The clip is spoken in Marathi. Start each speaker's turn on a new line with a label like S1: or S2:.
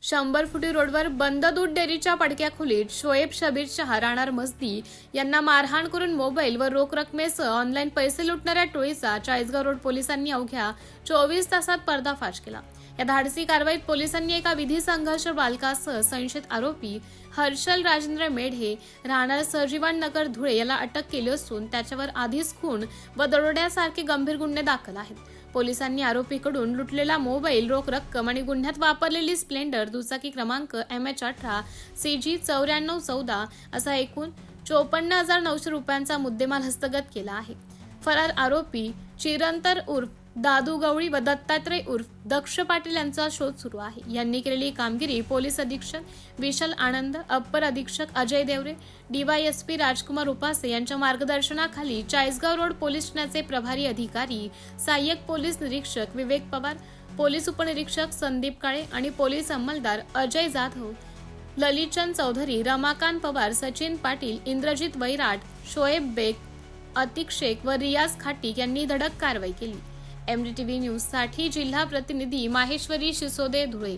S1: 100 फुटी रोडवर बंद दूध डेअरीच्या पडक्या खोलीत शोएब शबीर शहा राहणार मस्दी यांना मारहाण करून मोबाईल व रोख रकमेसह ऑनलाईन पैसे लुटणाऱ्या टोळीचा चाळीसगाव रोड पोलिसांनी अवघ्या 24 तासात पर्दाफाश केला। या धाडसी कारवाईत पोलिसांनी एका विधी संघर्ष बालकासह संशयित आरोपी हर्षल राजेंद्र मेढे राहणार सर्जीवान नगर धुळे याला अटक केली असून त्याच्यावर आधीच खून व दरोड्यासारखे गंभीर गुन्हे दाखल आहेत। पोलिसांनी आरोपीकडून लुटलेला मोबाईल, रोख रक्कम आणि गुन्ह्यात वापरलेली स्प्लेंडर दुचाकी क्रमांक MH18 CG 9414 असा एकूण 54,900 रुपयांचा मुद्देमाल हस्तगत केला आहे। फरार आरोपी चिरंतर उर्फ दादू गवळी व दत्तात्रय उर्फ दक्ष पाटील यांचा शोध सुरू आहे। यांनी केलेली कामगिरी पोलीस अधीक्षक विशाल आनंद, अप्पर अधीक्षक अजय देवरे, DYSP राजकुमार उपासे यांच्या मार्गदर्शनाखाली चाळीसगाव रोड पोलीस ठाण्याचे प्रभारी अधिकारी सहाय्यक पोलीस निरीक्षक विवेक पवार, पोलीस उपनिरीक्षक संदीप काळे आणि पोलीस अंमलदार अजय जाधव, ललितचंद चौधरी, रमाकांत पवार, सचिन पाटील, इंद्रजित वैराट, शोएब बेग, अतिक शेख व रियाज खाटीक यांनी धडक कारवाई केली। MDTV न्यूज साठी जिल्हा प्रतिनिधी माहेश्वरी शिसोदे, धुळे।